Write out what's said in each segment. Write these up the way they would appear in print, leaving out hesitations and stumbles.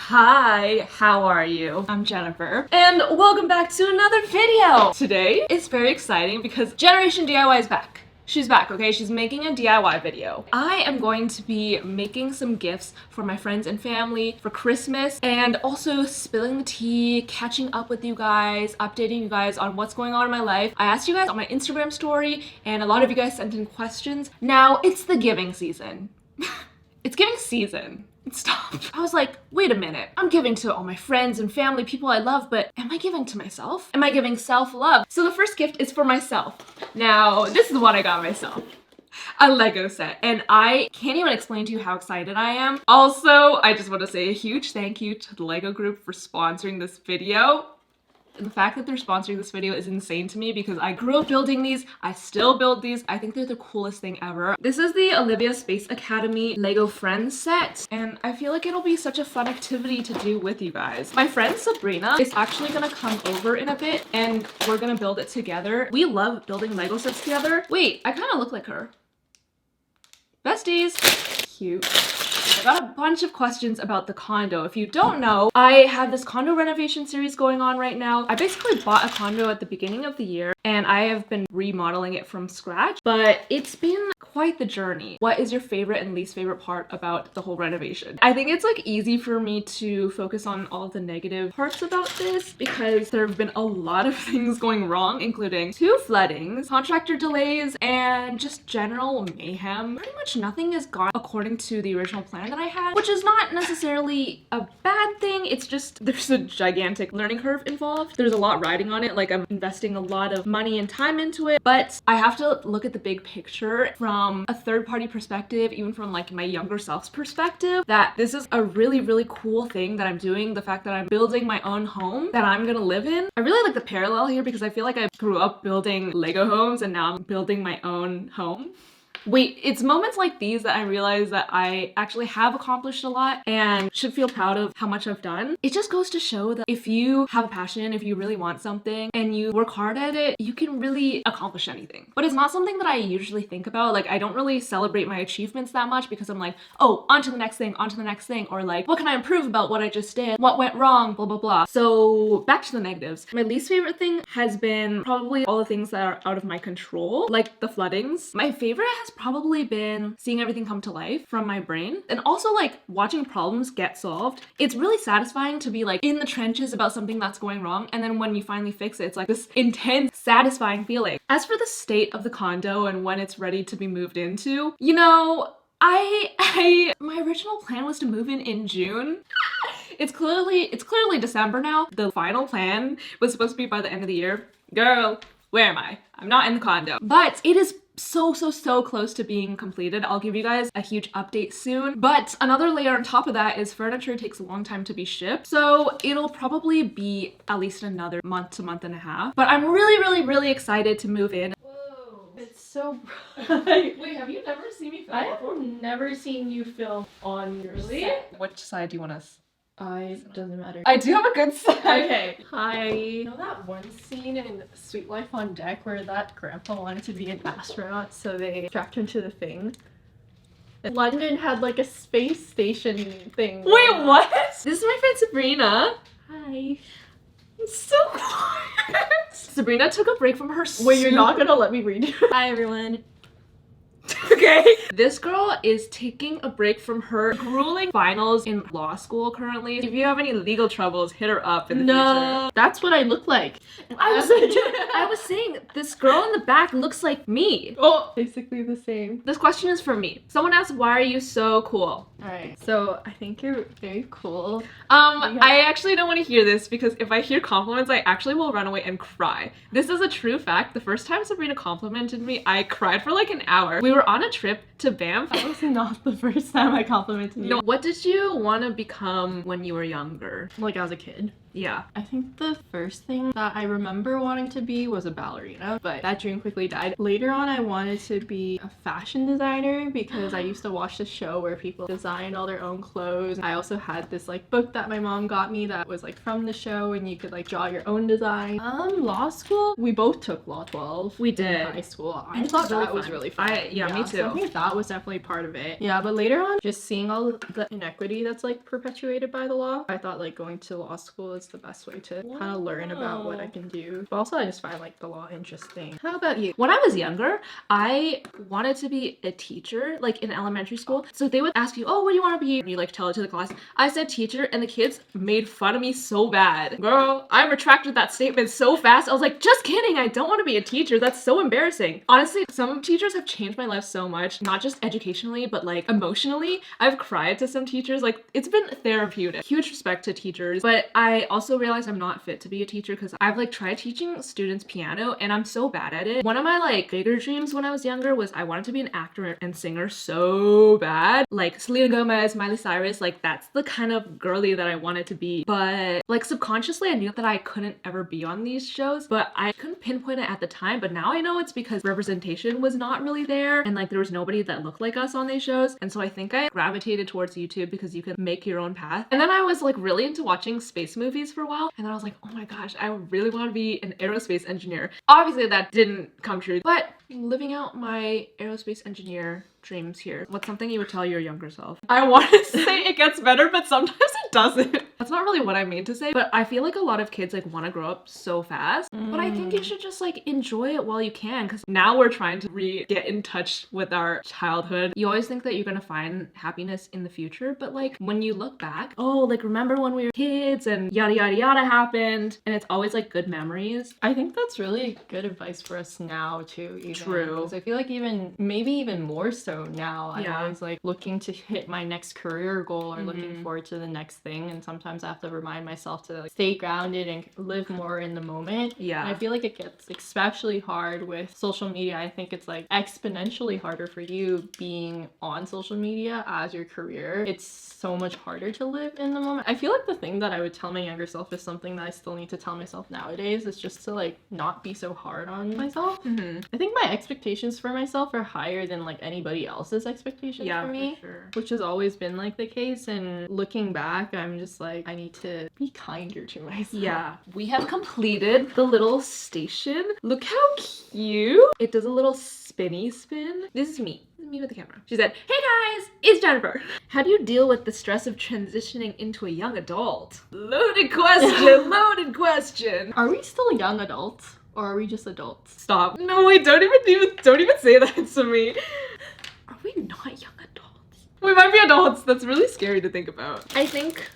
Hi, how are you? I'm Jennifer, and welcome back to another video! Today is very exciting because Generation DIY is back. She's back, okay? She's making a DIY video. I am going to be making some gifts for my friends and family for Christmas, and also spilling the tea, catching up with you guys, updating you guys on what's going on in my life. I asked you guys on my Instagram story, and a lot of you guys sent in questions. Now, it's the giving season. It's giving season. Stop. I was like, wait a minute. I'm giving to all my friends and family, people I love, but am I giving to myself? Am I giving self-love? So the first gift is for myself. Now, this is what I got myself. A Lego set, and I can't even explain to you how excited I am. Also, I just want to say a huge thank you to the Lego group for sponsoring this video. The fact that they're sponsoring this video is insane to me because I grew up building these. I still build these. I think they're the coolest thing ever. This is the Olivia Space Academy Lego Friends set, and I feel like it'll be such a fun activity to do with you guys. My friend Sabrina is actually gonna come over in a bit, and we're gonna build it together. We love building Lego sets together. Wait, I kind of look like her. Besties. Cute. I got a bunch of questions about the condo. If you don't know, I have this condo renovation series going on right now. I basically bought a condo at the beginning of the year, and I have been remodeling it from scratch, but it's been quite the journey. What is your favorite and least favorite part about the whole renovation? I think it's like easy for me to focus on all the negative parts about this because there have been a lot of things going wrong, including 2 floodings, contractor delays, and just general mayhem. Pretty much nothing has gone according to the original plan that I had, which is not necessarily a bad thing. It's just there's a gigantic learning curve involved. There's a lot riding on it. Like, I'm investing a lot of money and time into it, but I have to look at the big picture from a third-party perspective, even from like my younger self's perspective, that this is a really cool thing that I'm doing. The fact that I'm building my own home that I'm gonna live in. I really like the parallel here because I feel like I grew up building Lego homes and now I'm building my own home. Wait, it's moments like these that I realize that I actually have accomplished a lot and should feel proud of how much I've done. It just goes to show that if you have a passion, if you really want something and you work hard at it, you can really accomplish anything. But it's not something that I usually think about. Like, I don't really celebrate my achievements that much because I'm like, oh, on to the next thing, or like, what can I improve about what I just did? What went wrong? Blah, blah, blah. So back to the negatives. My least favorite thing has been probably all the things that are out of my control, like the floodings. My favorite has probably been seeing everything come to life from my brain, and also like watching problems get solved. It's really satisfying to be like in the trenches about something that's going wrong, and then when you finally fix it, it's like this intense, satisfying feeling. As for the state of the condo and when it's ready to be moved into, you know, my original plan was to move in June. It's clearly December now. The final plan was supposed to be by the end of the year. Girl, where am I? I'm not in the condo. But it is so close to being completed. I'll give you guys a huge update soon. But another layer on top of that is furniture takes a long time to be shipped. So it'll probably be at least another month to month and a half. But I'm really excited to move in. Whoa, it's so bright. Wait, have you never seen me film I before? have never seen you film on your set. Which side do you want us? Doesn't matter. I do have a good side. Okay. Hi. You know that one scene in Sweet Life on Deck where that grandpa wanted to be an astronaut, so they strapped him to the thing? London had like a space station thing. Wait, what? This is my friend Sabrina. Hi. It's so quiet. Sabrina took a break from her Wait, you're not gonna let me read you? Hi everyone. Okay. This girl is taking a break from her grueling finals in law school currently. If you have any legal troubles, hit her up in the future. That's what I look like. I was saying, this girl in the back looks like me. Oh, basically the same. This question is for me. Someone asked, why are you so cool? Alright, so I think you're very cool. I actually don't want to hear this because if I hear compliments, I actually will run away and cry. This is a true fact. The first time Sabrina complimented me, I cried for like an hour. We were on a trip to Banff. That was not the first time I complimented you. No, what did you want to become when you were younger? Like as a kid. Yeah. I think the first thing that I remember wanting to be was a ballerina, but that dream quickly died. Later on, I wanted to be a fashion designer because I used to watch the show where people designed all their own clothes. I also had this like book that my mom got me that was like from the show, and you could like draw your own design. Law school, we both took Law 12. We did. In high school. I thought that was really fun. Yeah, me too. So I think that was definitely part of it. Yeah, but later on, just seeing all the inequity that's like perpetuated by the law, I thought like going to law school is the best way to kind of learn about what I can do. But also I just find like the law interesting. How about you? When I was younger, I wanted to be a teacher, like in elementary school. So they would ask you, oh, what do you want to be? And you like tell it to the class. I said teacher, and the kids made fun of me so bad. Girl, I retracted that statement so fast. I was like, just kidding. I don't want to be a teacher. That's so embarrassing. Honestly, some teachers have changed my life so much, not just educationally, but like emotionally. I've cried to some teachers. Like, it's been therapeutic. Huge respect to teachers. But I also realized I'm not fit to be a teacher because I've like tried teaching students piano and I'm so bad at it. One of my like bigger dreams when I was younger was I wanted to be an actor and singer so bad. Like Selena Gomez, Miley Cyrus, like that's the kind of girly that I wanted to be. But like subconsciously I knew that I couldn't ever be on these shows, but I couldn't pinpoint it at the time. But now I know it's because representation was not really there and like there was nobody that looked like us on these shows. And so I think I gravitated towards YouTube because you can make your own path. And then I was like really into watching space movies for a while. And then I was like, oh my gosh, I really want to be an aerospace engineer. Obviously that didn't come true, but living out my aerospace engineer dreams here. What's something you would tell your younger self? I want to say it gets better, but sometimes it doesn't. That's not really what I mean to say, but I feel like a lot of kids like want to grow up so fast, but I think you should just like enjoy it while you can, because now we're trying to get in touch with our childhood. You always think that you're gonna find happiness in the future, but like when you look back, oh, like remember when we were kids and yada yada yada happened, and it's always like good memories. I think that's really good advice for us now too. Even. True. Because I feel like maybe even more so now. I'm Yeah. always like looking to hit my next career goal or looking forward to the next thing, and sometimes I have to remind myself to like stay grounded and live more in the moment. Yeah. And I feel like it gets especially hard with social media. I think it's like exponentially harder for you being on social media as your career. It's so much harder to live in the moment. I feel like the thing that I would tell my younger self is something that I still need to tell myself nowadays, is just to like not be so hard on myself. I think my expectations for myself are higher than like anybody else's expectations for me, for sure. which has always been like the case. And looking back, I'm just like, I need to be kinder to myself. Yeah, we have completed the little station. Look how cute. It does a little spinny spin. This is me. This is me with the camera. She said, hey guys, it's Jennifer. How do you deal with the stress of transitioning into a young adult? Loaded question, loaded question. Are we still young adults? Or are we just adults? Stop. No, wait, don't even say that to me. Are we not young adults? We might be adults. That's really scary to think about. I think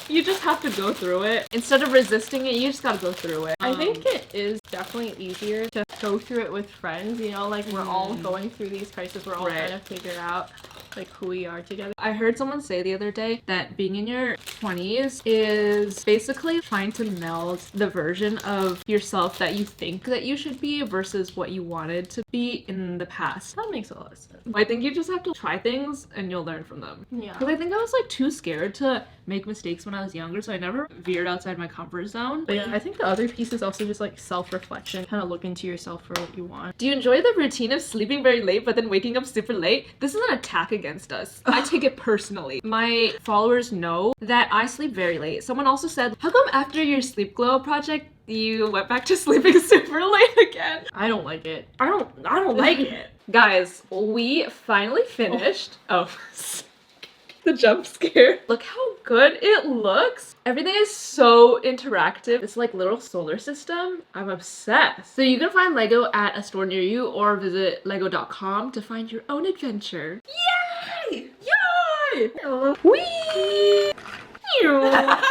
you just have to go through it. Instead of resisting it, you just gotta go through it. I think it is definitely easier to go through it with friends, you know, like we're all going through these crises, we're all trying to figure out like who we are together. I heard someone say the other day that being in your 20s is basically trying to meld the version of yourself that you think that you should be versus what you wanted to be in the past. That makes a lot of sense. I think you just have to try things and you'll learn from them. Yeah. Because I think I was like too scared to make mistakes when I was younger, so I never veered outside my comfort zone. But yeah, I think the other piece is also just like self-reflection. Kind of look into yourself for what you want. Do you enjoy the routine of sleeping very late but then waking up super late? This is an attack against us. I take it personally. My followers know that I sleep very late. Someone also said, how come after your sleep glow project you went back to sleeping super late again? I don't like it. I don't like it. Guys, we finally finished. Oh. The jump scare. Look how good it looks. Everything is so interactive. It's like little solar system. I'm obsessed. So you can find Lego at a store near you or visit lego.com to find your own adventure. Yay! Yay! Whee!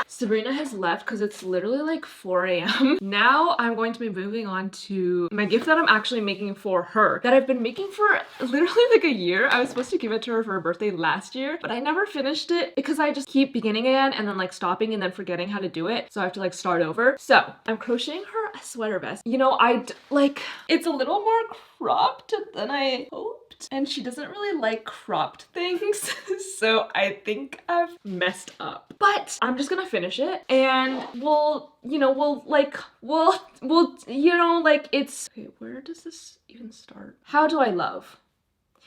Sabrina has left because it's literally like 4 a.m. Now I'm going to be moving on to my gift that I'm actually making for her, that I've been making for literally like a year. I was supposed to give it to her for her birthday last year, but I never finished it because I just keep beginning again and then like stopping and then forgetting how to do it. So I have to like start over. So I'm crocheting her a sweater vest. You know, like it's a little more cropped than I hoped. cropped, and she doesn't really like cropped things, so I think I've messed up. But I'm just gonna finish it, and we'll, it's... Okay, where does this even start? How do I love?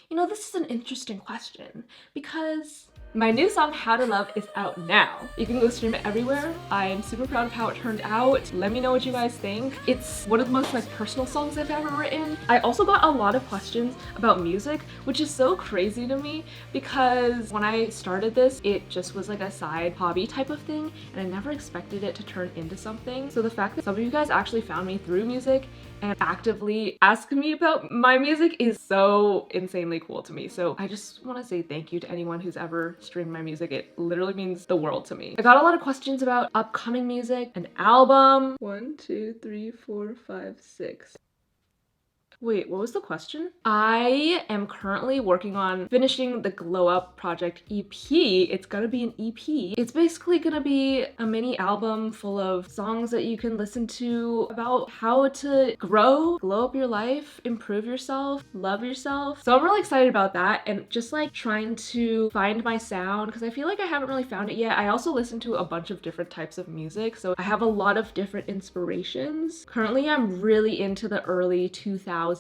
This is an interesting question because my new song, How to Love, is out now. You can go stream it everywhere. I am super proud of how it turned out. Let me know what you guys think. It's one of the most personal songs I've ever written. I also got a lot of questions about music, which is so crazy to me because when I started this, it just was like a side hobby type of thing, and I never expected it to turn into something. So the fact that some of you guys actually found me through music and actively ask me about my music is so insanely cool to me. So I just want to say thank you to anyone who's ever streamed my music. It literally means the world to me. I got a lot of questions about upcoming music, an album. 1, 2, 3, 4, 5, 6. Wait, what was the question? I am currently working on finishing the Glow Up project EP. It's gonna be an EP. It's basically gonna be a mini album full of songs that you can listen to about how to grow, glow up your life, improve yourself, love yourself. So I'm really excited about that, and just like trying to find my sound because I feel like I haven't really found it yet. I also listen to a bunch of different types of music, so I have a lot of different inspirations. Currently, I'm really into the early 2000s,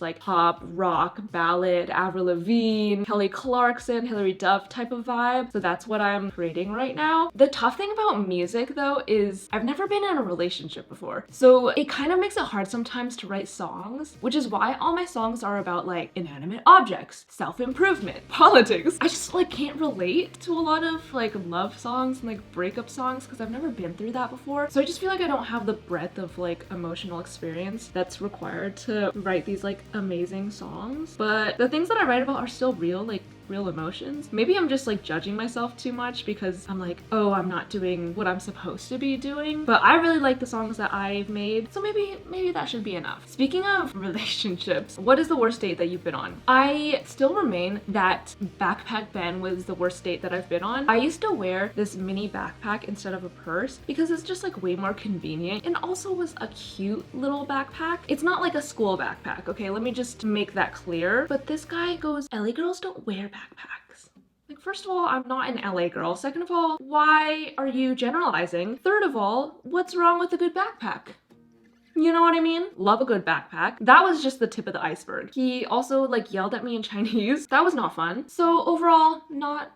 like pop, rock, ballad, Avril Lavigne, Kelly Clarkson, Hilary Duff type of vibe. So that's what I'm creating right now. The tough thing about music though is I've never been in a relationship before. So it kind of makes it hard sometimes to write songs, which is why all my songs are about like inanimate objects, self-improvement, politics. I just like can't relate to a lot of like love songs and like breakup songs because I've never been through that before. So I just feel like I don't have the breadth of like emotional experience that's required to write these like amazing songs. But the things that I write about are still real, like real emotions. Maybe I'm just like judging myself too much because I'm like, oh, I'm not doing what I'm supposed to be doing. But I really like the songs that I've made, so maybe that should be enough. Speaking of relationships, what is the worst date that you've been on? I still remain that Backpack Ben was the worst date that I've been on. I used to wear this mini backpack instead of a purse because it's just like way more convenient, and also was a cute little backpack. It's not like a school backpack, okay? Let me just make that clear. But this guy goes, LA girls don't wear backpacks. Like, first of all, I'm not an LA girl. Second of all, why are you generalizing? Third of all, what's wrong with a good backpack? You know what I mean? Love a good backpack. That was just the tip of the iceberg. He also like yelled at me in Chinese. That was not fun. So overall, not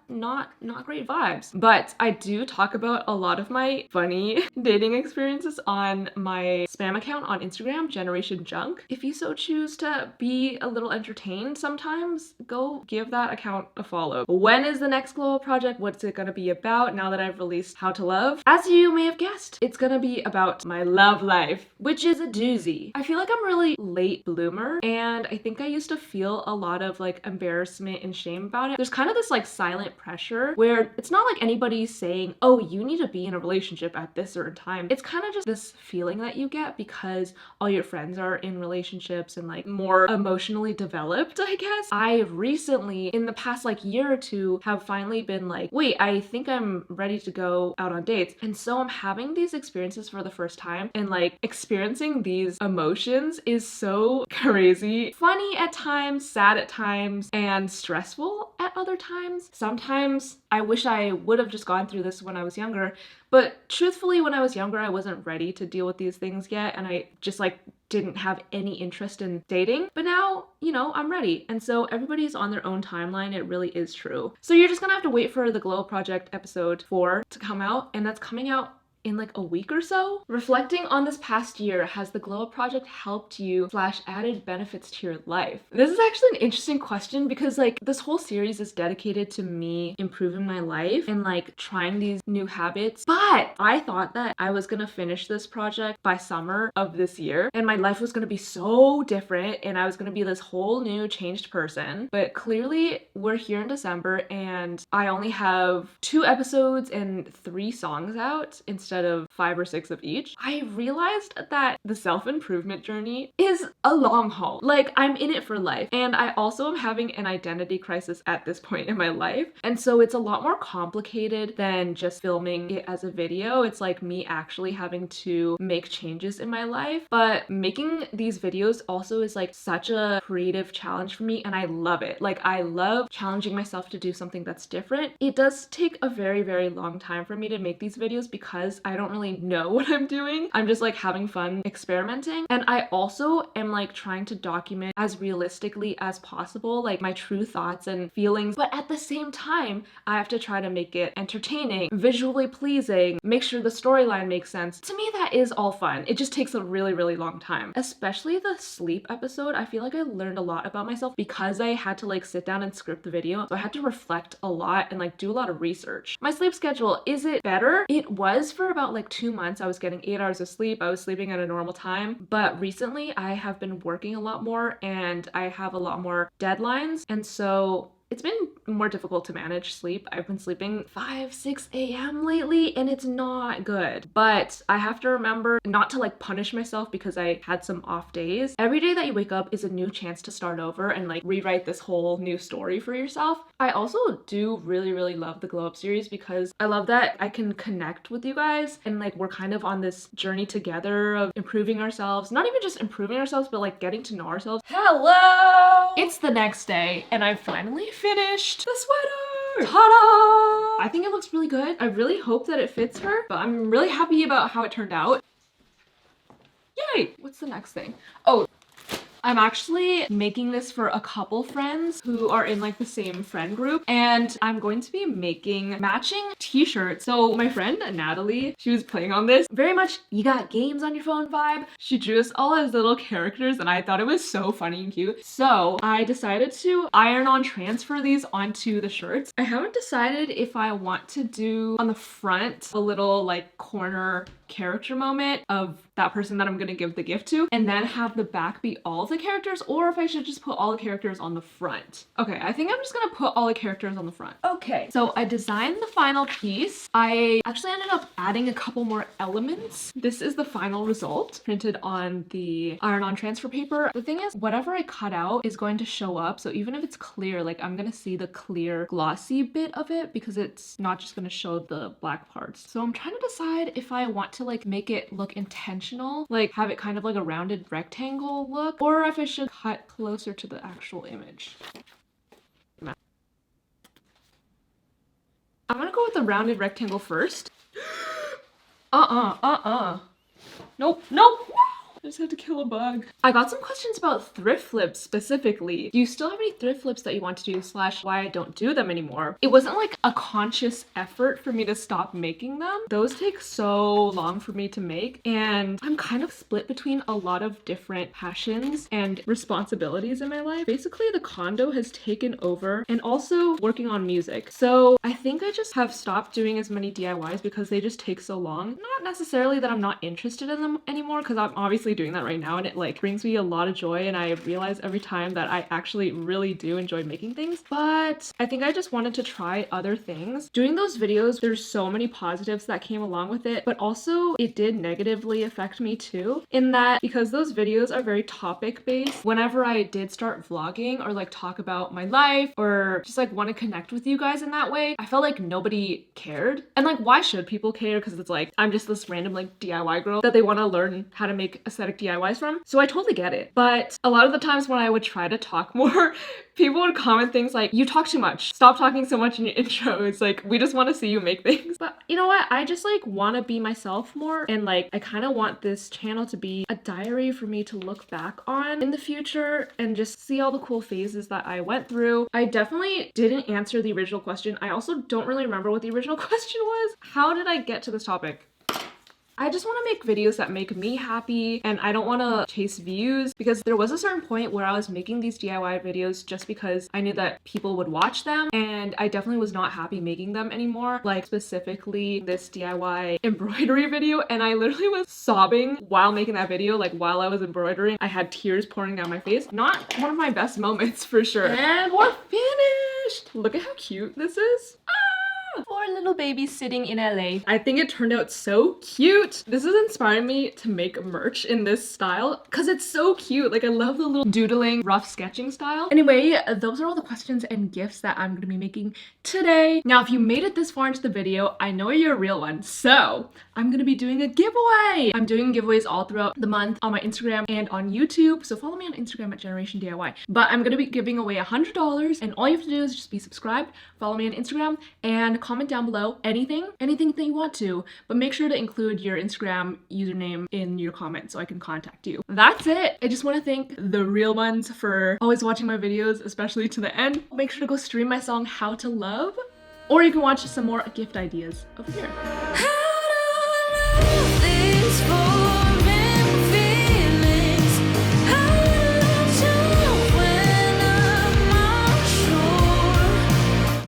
great vibes. But I do talk about a lot of my funny dating experiences on my spam account on Instagram, JENerationJunk. If you so choose to be a little entertained sometimes, go give that account a follow. When is the next Glow Up project? What's it gonna be about now that I've released How to Love? As you may have guessed, it's gonna be about my love life, which is a doozy. I feel like I'm really late bloomer, and I think I used to feel a lot of like embarrassment and shame about it. There's kind of this like silent pressure where it's not like anybody's saying, oh, you need to be in a relationship at this certain time. It's kind of just this feeling that you get because all your friends are in relationships and like more emotionally developed, I guess. I recently, in the past like year or two, have finally been like, wait, I think I'm ready to go out on dates. And so I'm having these experiences for the first time, and like experiencing these emotions is so crazy. Funny at times, sad at times, and stressful at other times. Sometimes I wish I would have just gone through this when I was younger, but truthfully, when I was younger, I wasn't ready to deal with these things yet, and I just like didn't have any interest in dating. But now, I'm ready. And so everybody's on their own timeline. It really is true. So you're just gonna have to wait for the Glow Up Project episode 4 to come out, and that's coming out in like a week or so. Reflecting on this past year, has the Glow Up Project helped you / added benefits to your life? This is actually an interesting question because like this whole series is dedicated to me improving my life and like trying these new habits. But I thought that I was gonna finish this project by summer of this year and my life was gonna be so different and I was gonna be this whole new changed person. But clearly we're here in December and I only have 2 episodes and 3 songs out instead instead of 5 or 6 of each, I realized that the self-improvement journey is a long haul. Like, I'm in it for life. And I also am having an identity crisis at this point in my life. And so it's a lot more complicated than just filming it as a video. It's like me actually having to make changes in my life. But making these videos also is like such a creative challenge for me, and I love it. Like, I love challenging myself to do something that's different. It does take a very, very long time for me to make these videos because I don't really know what I'm doing. I'm just like having fun experimenting. And I also am like trying to document as realistically as possible, like my true thoughts and feelings. But at the same time, I have to try to make it entertaining, visually pleasing, make sure the storyline makes sense. To me, that is all fun. It just takes a really, really long time. Especially the sleep episode, I feel like I learned a lot about myself because I had to like sit down and script the video. So I had to reflect a lot and like do a lot of research. My sleep schedule, is it better? It was for about like 2 months. I was getting 8 hours of sleep. I was sleeping at a normal time. But recently I have been working a lot more and I have a lot more deadlines. And so it's been more difficult to manage sleep. I've been sleeping 5, 6 a.m. lately and it's not good. But I have to remember not to like punish myself because I had some off days. Every day that you wake up is a new chance to start over and like rewrite this whole new story for yourself. I also do really, really love the Glow Up series because I love that I can connect with you guys and like we're kind of on this journey together of improving ourselves. Not even just improving ourselves, but like getting to know ourselves. Hello! It's the next day and I finally finished the sweater! Ta-da! I think it looks really good. I really hope that it fits her, but I'm really happy about how it turned out. Yay! What's the next thing? Oh, I'm actually making this for a couple friends who are in like the same friend group, and I'm going to be making matching t-shirts. So my friend Natalie, she was playing on this very much you got games on your phone vibe. She drew us all as little characters and I thought it was so funny and cute. So I decided to iron on transfer these onto the shirts. I haven't decided if I want to do on the front a little like corner character moment of that person that I'm gonna give the gift to, and then have the back be all the characters, or if I should just put all the characters on the front. Okay, I think I'm just gonna put all the characters on the front. Okay, so I designed the final piece. I actually ended up adding a couple more elements. This is the final result printed on the iron-on transfer paper. The thing is, whatever I cut out is going to show up, so even if it's clear, like I'm gonna see the clear glossy bit of it because it's not just gonna show the black parts. So I'm trying to decide if I want to like make it look intentional, like have it kind of like a rounded rectangle look, or if I should cut closer to the actual image. I'm gonna go with the rounded rectangle first. Nope, nope. I just had to kill a bug. I got some questions about thrift flips specifically. Do you still have any thrift flips that you want to do / why I don't do them anymore? It wasn't like a conscious effort for me to stop making them. Those take so long for me to make, and I'm kind of split between a lot of different passions and responsibilities in my life. Basically, the condo has taken over, and also working on music. So I think I just have stopped doing as many DIYs because they just take so long. Not necessarily that I'm not interested in them anymore, because I'm obviously doing that right now and it like brings me a lot of joy, and I realize every time that I actually really do enjoy making things. But I think I just wanted to try other things. Doing those videos, there's so many positives that came along with it, but also it did negatively affect me too, in that because those videos are very topic based, whenever I did start vlogging or like talk about my life or just like want to connect with you guys in that way, I felt like nobody cared. And like, why should people care? Because it's like I'm just this random like DIY girl that they want to learn how to make aesthetic DIYs from. So I totally get it. But a lot of the times when I would try to talk more, people would comment things like, you talk too much. Stop talking so much in your intro. It's like, we just want to see you make things. But you know what? I just like want to be myself more. And like, I kind of want this channel to be a diary for me to look back on in the future and just see all the cool phases that I went through. I definitely didn't answer the original question. I also don't really remember what the original question was. How did I get to this topic? I just want to make videos that make me happy, and I don't want to chase views, because there was a certain point where I was making these DIY videos just because I knew that people would watch them, and I definitely was not happy making them anymore. Like specifically this DIY embroidery video, and I literally was sobbing while making that video. Like while I was embroidering, I had tears pouring down my face. Not one of my best moments for sure. And we're finished! Look at how cute this is. For our little baby sitting in LA. I think it turned out so cute. This is inspiring me to make merch in this style because it's so cute. Like I love the little doodling, rough sketching style. Anyway, those are all the questions and gifts that I'm gonna be making today. Now, if you made it this far into the video, I know you're a real one, so I'm gonna be doing a giveaway. I'm doing giveaways all throughout the month on my Instagram and on YouTube, so follow me on Instagram at JENerationDIY. But I'm gonna be giving away $100, and all you have to do is just be subscribed, follow me on Instagram, and comment down below anything that you want to, but make sure to include your Instagram username in your comment so I can contact you. That's it. I just want to thank the real ones for always watching my videos, especially to the end. Make sure to go stream my song How to Love, or you can watch some more gift ideas over here. How to love this for